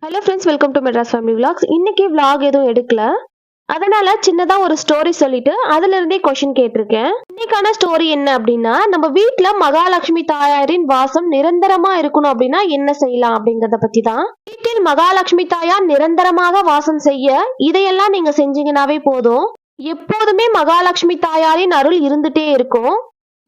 Hello friends, welcome to Madras family vlogs. இன்னைக்கு vlog எதுவும் எடுக்கல, அதனால சின்னதா ஒரு ஸ்டோரி சொல்லிட்டு அதுல இருந்தே கொஸ்டின் கேட்டிருக்கேன். இன்னைக்கான ஸ்டோரி என்ன அப்படின்னா, நம்ம வீட்டுல மகாலட்சுமி தாயாரின் வாசம் நிரந்தரமா இருக்கணும் அப்படின்னா என்ன செய்யலாம் அப்படிங்கறத பத்தி தான். வீட்டில் மகாலட்சுமி தாயார் நிரந்தரமாக வாசம் செய்ய இதையெல்லாம் நீங்க செஞ்சீங்கன்னாவே போதும். எப்போதுமே மகாலட்சுமி தாயாரின் அருள் இருந்துட்டே இருக்கும்.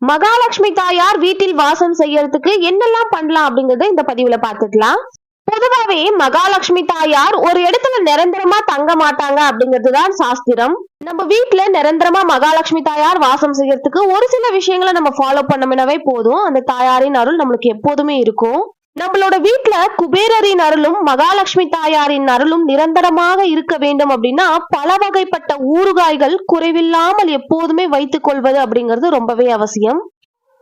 மகாலட்சுமி தாயார் வீட்டில் வாசம் செய்யறதுக்கு என்னெல்லாம் பண்ணலாம் அப்படிங்கறத இந்த பதிவுல பாத்துக்கலாம். பொதுவாவே மகாலட்சுமி தாயார் ஒரு இடத்துல நிரந்தரமா தங்க மாட்டாங்க அப்படிங்கிறதுதான் சாஸ்திரம். நம்ம வீட்டுல நிரந்தரமா மகாலட்சுமி தாயார் வாசம் செய்யறதுக்கு ஒரு சில விஷயங்களை நம்ம ஃபாலோ பண்ணோம்னாவே போதும். அந்த தாயாரின் அருள் நம்மளுக்கு எப்போதுமே இருக்கும். நம்மளோட வீட்டுல குபேரரின் அருளும் மகாலட்சுமி தாயாரின் அருளும் நிரந்தரமாக இருக்க வேண்டும் அப்படின்னா பல வகைப்பட்ட ஊறுகாய்கள் குறைவில்லாமல் எப்போதுமே வைத்துக் கொள்வது அப்படிங்கிறது ரொம்பவே அவசியம்.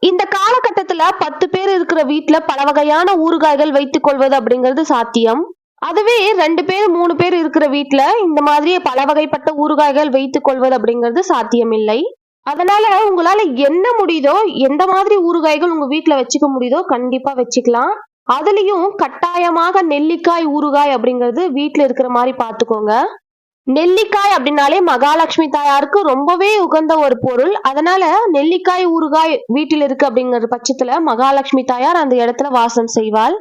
இந்த காலகட்டத்துல 10 பேர் இருக்கிற வீட்டுல பல வகையான ஊறுகாய்கள் வைத்துக் கொள்வது அப்படிங்கிறது சாத்தியம். அதுவே 2 பேர் 3 பேர் இருக்கிற வீட்டுல இந்த மாதிரி பல வகைப்பட்ட ஊறுகாய்கள் வைத்துக் கொள்வது அப்படிங்கிறது சாத்தியம் இல்லை. அதனால உங்களால என்ன முடியுதோ, எந்த மாதிரி ஊறுகாய்கள் உங்க வீட்டுல வச்சுக்க முடியுதோ கண்டிப்பா வச்சுக்கலாம். அதுலயும் கட்டாயமாக நெல்லிக்காய் ஊறுகாய் அப்படிங்கிறது வீட்டுல இருக்கிற மாதிரி பாத்துக்கோங்க. நெல்லிக்காய் அப்படின்னாலே மகாலட்சுமி தாயாருக்கு ரொம்பவே உகந்த ஒரு பொருள். அதனால நெல்லிக்காய் ஊறுகாய் வீட்டில் இருக்கு அப்படிங்கிற பட்சத்துல மகாலட்சுமி தாயார் அந்த இடத்துல வாசம் செய்வாள்.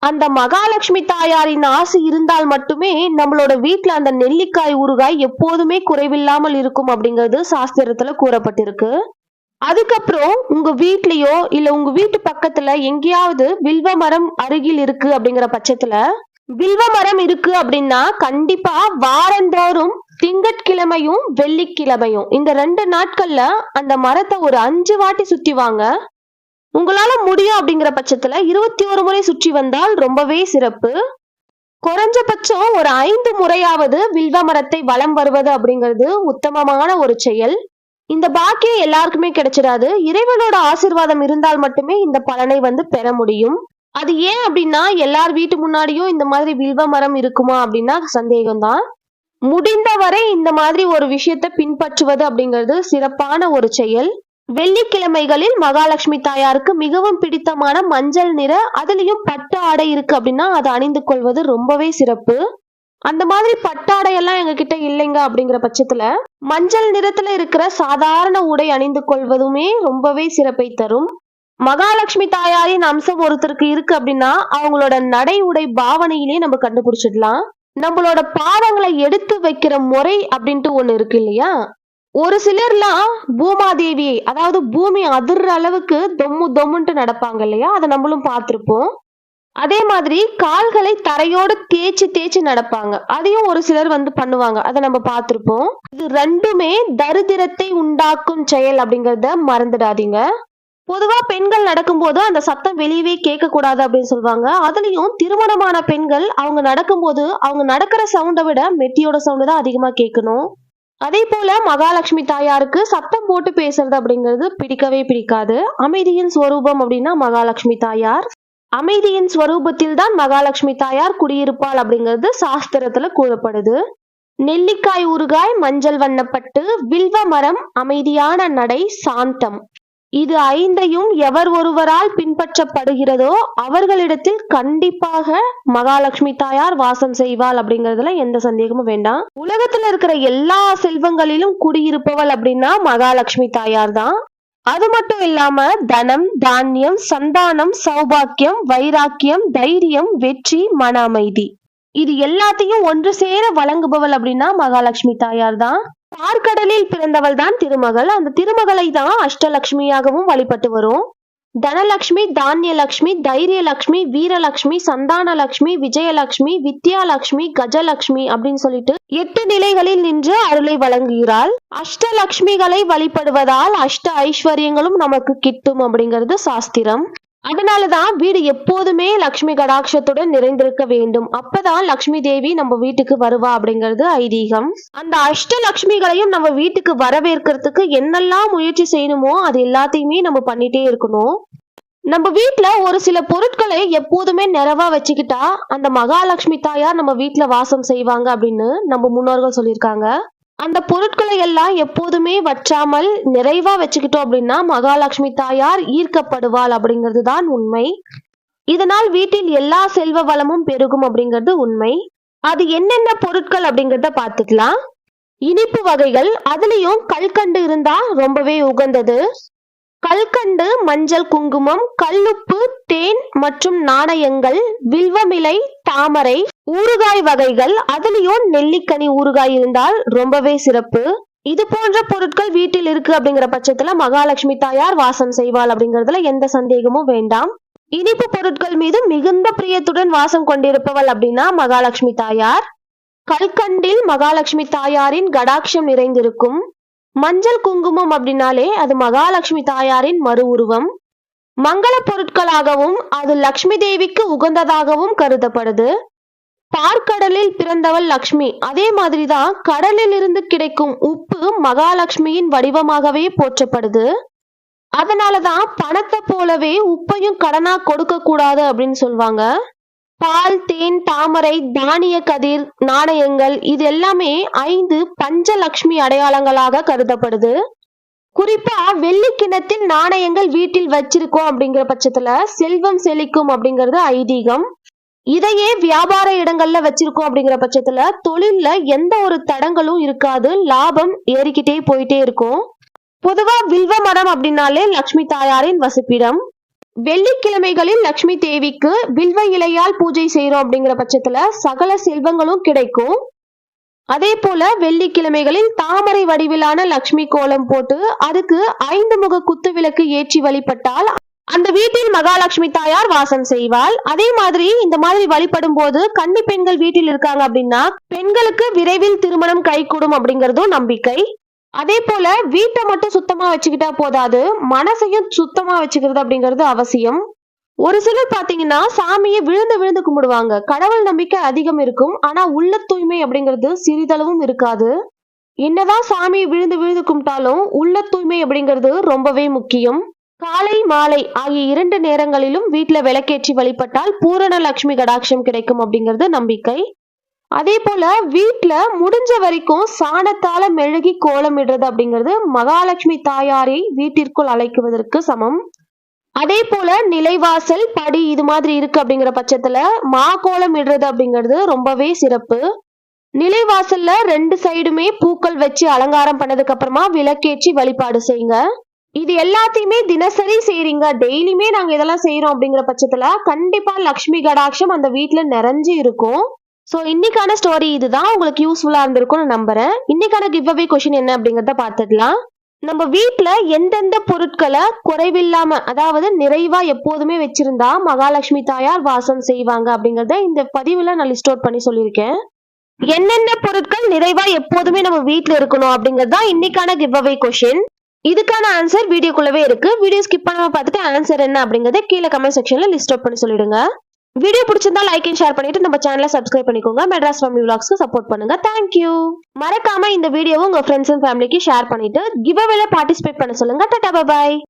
அந்த மகாலட்சுமி தாயாரின் ஆசை இருந்தால் மட்டுமே நம்மளோட வீட்டுல அந்த நெல்லிக்காய் ஊறுகாய் எப்போதுமே குறைவில்லாமல் இருக்கும் அப்படிங்கிறது சாஸ்திரத்துல கூறப்பட்டிருக்கு. அதுக்கப்புறம் உங்க வீட்லயோ இல்ல உங்க வீட்டு பக்கத்துல எங்கேயாவது வில்வ மரம் அருகில் இருக்கு அப்படிங்கிற பட்சத்துல, வில்வ மரம் இருக்கு அப்படின்னா கண்டிப்பா வாரந்தோறும் திங்கட்கிழமையும் வெள்ளிக்கிழமையும் இந்த 2 நாட்கள்ல அந்த மரத்தை ஒரு 5 வாட்டி சுத்தி வாங்க. உங்களால முடியும் அப்படிங்கிற பட்சத்துல 21 முறை சுற்றி வந்தால் ரொம்பவே சிறப்பு. குறைஞ்சபட்சம் ஒரு 5 முறையாவது வில்வ மரத்தை வலம் வருவது அப்படிங்கிறது உத்தமமான ஒரு செயல். இந்த பாக்கியம் எல்லாருக்குமே கிடைச்சிடாது. இறைவனோட ஆசீர்வாதம் இருந்தால் மட்டுமே இந்த பலனை பெற முடியும். அது ஏன் அப்படின்னா எல்லார் வீட்டு முன்னாடியும் இந்த மாதிரி வில்வ மரம் இருக்குமா அப்படின்னா சந்தேகம்தான். முடிந்தவரை இந்த மாதிரி ஒரு விஷயத்தை பின்பற்றுவது அப்படிங்கிறது சிறப்பான ஒரு செயல். வெள்ளிக்கிழமைகளில் மகாலட்சுமி தாயாருக்கு மிகவும் பிடித்தமான மஞ்சள் நிற, அதுலயும் பட்டு ஆடை இருக்கு அப்படின்னா அதை அணிந்து கொள்வது ரொம்பவே சிறப்பு. அந்த மாதிரி பட்டாடையெல்லாம் எங்க கிட்ட இல்லைங்க அப்படிங்கிற பட்சத்துல மஞ்சள் நிறத்துல இருக்கிற சாதாரண உடை அணிந்து கொள்வதுமே ரொம்பவே சிறப்பை தரும். மகாலட்சுமி தாயாரின் அம்சம் ஒருத்தருக்கு இருக்கு அப்படின்னா அவங்களோட நடை உடை பாவனையிலேயே நம்ம கண்டுபிடிச்சிடலாம். நம்மளோட பாதங்களை எடுத்து வைக்கிற முறை அப்படின்ட்டு ஒண்ணு இருக்கு இல்லையா. ஒரு சிலர்லாம் பூமாதேவி, அதாவது பூமி அதிர்ற அளவுக்கு தொம்மு தொம்முன்ட்டு நடப்பாங்க இல்லையா, அதை நம்மளும் பார்த்திருப்போம். அதே மாதிரி கால்களை தரையோடு தேய்ச்சி தேய்ச்சி நடப்பாங்க, அதையும் ஒரு சிலர் பண்ணுவாங்க, அதை நம்ம பார்த்திருப்போம். இது ரெண்டுமே தரித்திரத்தை உண்டாக்கும் செயல் அப்படிங்கறத மறந்துடாதீங்க. பொதுவா பெண்கள் நடக்கும்போது அந்த சத்தம் வெளியவே கேட்க கூடாது அப்படின்னு சொல்லுவாங்க. அதுலயும் திருமணமான பெண்கள் அவங்க நடக்கும்போது அவங்க நடக்கிற சவுண்டை விட மெட்டியோட சவுண்டு தான் அதிகமா கேட்கணும். அதே போல மகாலட்சுமி தாயாருக்கு சத்தம் போட்டு பேசுறது அப்படிங்கிறது பிடிக்கவே பிடிக்காது. அமைதியின் ஸ்வரூபம் அப்படின்னா மகாலட்சுமி தாயார். அமைதியின் ஸ்வரூபத்தில் தான் மகாலட்சுமி தாயார் குடியிருப்பாள் அப்படிங்கிறது சாஸ்திரத்துல கூறப்படுது. நெல்லிக்காய் ஊறுகாய், மஞ்சள் வண்ணப்பட்டு, வில்வ மரம், அமைதியான நடை, சாந்தம், இது 5ஐயும் எவர் ஒருவரால் பின்பற்றப்படுகிறதோ அவர்களிடத்தில் கண்டிப்பாக மகாலட்சுமி தாயார் வாசம் செய்வாள் அப்படிங்கறதுல எந்த சந்தேகமும் வேண்டாம். உலகத்துல இருக்கிற எல்லா செல்வங்களிலும் குடியிருப்பவள் அப்படின்னா மகாலட்சுமி தாயார் தான். அது மட்டும் இல்லாம தனம், தானியம், சந்தானம், சௌபாக்கியம், வைராக்கியம், தைரியம், வெற்றி, மன அமைதி, இது எல்லாத்தையும் ஒன்று சேர வழங்குபவள் அப்படின்னா மகாலட்சுமி தாயார் தான். பார்க்கடலில் பிறந்தவள் தான் திருமகள். அந்த திருமகளை தான் அஷ்டலட்சுமியாகவும் வழிபட்டு வரும். தனலட்சுமி, தானியலட்சுமி, தைரியலட்சுமி, வீரலட்சுமி, சந்தானலட்சுமி, விஜயலட்சுமி, வித்யாலட்சுமி, கஜலட்சுமி அப்படின்னு சொல்லிட்டு 8 நிலைகளில் நின்று அருளை வழங்குகிறாள். அஷ்டலட்சுமிகளை வழிபடுவதால் அஷ்ட ஐஸ்வர்யங்களும் நமக்கு கிட்டும் அப்படிங்கிறது சாஸ்திரம். அதனாலதான் வீடு எப்போதுமே லட்சுமி கடாட்சத்துடன் நிறைந்திருக்க வேண்டும். அப்பதான் லட்சுமி தேவி நம்ம வீட்டுக்கு வருவா அப்படிங்கிறது ஐதீகம். அந்த அஷ்டலட்சுமிகளையும் நம்ம வீட்டுக்கு வரவேற்கிறதுக்கு என்னெல்லாம் முயற்சி செய்யணுமோ அது எல்லாத்தையுமே நம்ம பண்ணிட்டே இருக்கணும். நம்ம வீட்டுல ஒரு சில பொருட்களை எப்போதுமே நிறைவா வச்சுக்கிட்டா அந்த மகாலட்சுமி தாயார் நம்ம வீட்டுல வாசம் செய்வாங்க அப்படின்னு நம்ம முன்னோர்கள் சொல்லியிருக்காங்க. அந்த பொருட்களை எல்லாம் எப்போதுமே வற்றாமல் நிறைவா வச்சுக்கிட்டோம் அப்படின்னா மகாலட்சுமி தாயார் ஈர்க்கப்படுவாள் அப்படிங்கிறது தான் உண்மை. இதனால் வீட்டில் எல்லா செல்வ வளமும் பெருகும் அப்படிங்கிறது உண்மை. அது என்னென்ன பொருட்கள் அப்படிங்கறத பார்த்துக்கலாம். இனிப்பு வகைகள், அதுலயும் கல்கண்டு இருந்தா ரொம்பவே உகந்தது. கல்கண்டு, மஞ்சள், குங்குமம், கல்லுப்பு, தேன் மற்றும் நாணயங்கள், வில்வமிலை, தாமரை, ஊறுகாய் வகைகள், அதுலயும் நெல்லிக்கனி ஊறுகாய் இருந்தால் ரொம்பவே சிறப்பு. இது போன்ற பொருட்கள் வீட்டில் இருக்கு அப்படிங்கிற பட்சத்துல மகாலட்சுமி தாயார் வாசம் செய்வாள் அப்படிங்கறதுல எந்த சந்தேகமும் வேண்டாம். இனிப்பு பொருட்கள் மீது மிகுந்த பிரியத்துடன் வாசம் கொண்டிருப்பவள் அப்படின்னா மகாலட்சுமி தாயார். கல்கண்டில் மகாலட்சுமி தாயாரின் கடாட்சம் நிறைந்திருக்கும். மஞ்சள் குங்குமம் அப்படின்னாலே அது மகாலட்சுமி தாயாரின் மறு உருவம். மங்கள பொருட்களாகவும் அது லக்ஷ்மி தேவிக்கு உகந்ததாகவும் கருதப்படுது. பார்க்கடலில் பிறந்தவள் லக்ஷ்மி, அதே மாதிரிதான் கடலில் இருந்து கிடைக்கும் உப்பு மகாலட்சுமியின் வடிவமாகவே போற்றப்படுது. அதனாலதான் பணத்தை போலவே உப்பையும் கடனா கொடுக்க கூடாது அப்படின்னு சொல்லுவாங்க. பால், தேன், தாமரை, தானிய கதிர், நாணயங்கள் இது எல்லாமே 5 பஞ்சலட்சுமி அடையாளங்களாக கருதப்படுது. குறிப்பா வெள்ளி கிண்ணத்தில் நாணயங்கள் வீட்டில் வச்சிருக்கோம் அப்படிங்கிற பட்சத்துல செல்வம் செழிக்கும் அப்படிங்கிறது ஐதீகம். இதையே வியாபார இடங்கள்ல வச்சிருக்கோம் அப்படிங்கிற பட்சத்துல தொழில்ல எந்த ஒரு தடங்களும் இருக்காது, லாபம் ஏறிக்கிட்டே போயிட்டே இருக்கும். பொதுவா வில்வ மரம் அப்படின்னாலே லக்ஷ்மி தாயாரின் வசிப்பிடம். வெள்ளிக்கிழமைகளில் லக்ஷ்மி தேவிக்கு வில்வ இலையால் பூஜை செய்யறோம் அப்படிங்கிற பட்சத்துல சகல செல்வங்களும் கிடைக்கும். அதே போல வெள்ளிக்கிழமைகளில் தாமரை வடிவிலான லக்ஷ்மி கோலம் போட்டு அதுக்கு 5 முக குத்து விளக்கு ஏற்றி வழிபட்டால் அந்த வீட்டில் மகாலட்சுமி தாயார் வாசம் செய்வாள். அதே மாதிரி இந்த மாதிரி வழிபடும் போது கன்னி பெண்கள் வீட்டில் இருக்காங்க அப்படின்னா பெண்களுக்கு விரைவில் திருமணம் கைகூடும் அப்படிங்கறதும் நம்பிக்கை. அதே போல வீட்டை மட்டும் சுத்தமா வச்சுக்கிட்டா போதாது, மனசையும் சுத்தமா வச்சுக்கிறது அப்படிங்கிறது அவசியம். ஒரு சிலர் பாத்தீங்கன்னா சாமியை விழுந்து விழுந்து கும்பிடுவாங்க. கடவுள் நம்பிக்கை அதிகம் இருக்கும், ஆனா உள்ள தூய்மை அப்படிங்கிறது சிறிதளவும் இருக்காது. என்னதான் சாமியை விழுந்து விழுந்து கும்பிட்டாலும் உள்ள தூய்மை அப்படிங்கிறது ரொம்பவே முக்கியம். காலை மாலை ஆகிய 2 நேரங்களிலும் வீட்டுல விளக்கேற்றி வழிபட்டால் பூரண லட்சுமி கடாட்சம் கிடைக்கும் அப்படிங்கிறது நம்பிக்கை. அதே போல வீட்டுல முடிஞ்ச வரைக்கும் சாணத்தால மெழுகி கோலமிடுறது அப்படிங்கிறது மகாலட்சுமி தாயாரை வீட்டிற்குள் அழைக்குவதற்கு சமம். அதே போல நிலைவாசல், படி இது மாதிரி இருக்கு அப்படிங்கிற பட்சத்துல மா கோலம் இடுறது அப்படிங்கிறது ரொம்பவே சிறப்பு. நிலைவாசல்ல 2 சைடுமே பூக்கள் வச்சு அலங்காரம் பண்ணதுக்கு அப்புறமா விளக்கேற்றி வழிபாடு செய்யுங்க. இது எல்லாத்தையுமே தினசரி செய்றீங்க, டெய்லியுமே நாங்க இதெல்லாம் செய்யறோம் அப்படிங்கிற பட்சத்துல கண்டிப்பா லக்ஷ்மி கடாட்சம் அந்த வீட்டுல நிறைஞ்சு இருக்கும். சோ இன்னைக்கான ஸ்டோரி இதுதான், உங்களுக்கு யூஸ்ஃபுல்லா இருந்திருக்கும்னு நம்புறேன். இன்னைக்கான கிவ் அவே கொஸ்டின் என்ன அப்படிங்கறத பார்த்துடலாம். நம்ம வீட்டுல எந்தெந்த பொருட்களை குறைவில்லாம, அதாவது நிறைவா எப்போதுமே வச்சிருந்தா மகாலட்சுமி தாயார் வாசம் செய்வாங்க அப்படிங்கறத இந்த பதிவுல நான் லிஸ்ட் அவுட் பண்ணி சொல்லியிருக்கேன். என்னென்ன பொருட்கள் நிறைவா எப்போதுமே நம்ம வீட்டுல இருக்கணும் அப்படிங்கறதா இன்னைக்கான கிவ் அவே கொஸ்டின். இதுக்கான ஆன்சர் வீடியோக்குள்ளவே இருக்கு. வீடியோ ஸ்கிப் பண்ணாம பார்த்துட்டு ஆன்சர் என்ன அப்படிங்கறத கீழே கமெண்ட் செக்ஷன்ல லிஸ்ட் அவுட் பண்ணி சொல்லிடுங்க. வீடியோ பிடிச்சிருந்தா லைக் அண்ட் ஷேர் பண்ணிட்டு நம்ம சேனலை சப்ஸ்கிரைப் பண்ணிக்கோங்க. மெட்ராஸ் ஃபேமிலி விலாக்ஸ்க்கு சப்போர்ட் பண்ணுங்க. தேங்க்யூ. மறக்காம இந்த வீடியோவை உங்க ஃப்ரெண்ட்ஸ் அண்ட் ஃபேமிலிக்கு ஷேர் பண்ணிட்டு கிவ் அவேல பார்ட்டிசிபேட் பண்ண சொல்லுங்க. Tata bye.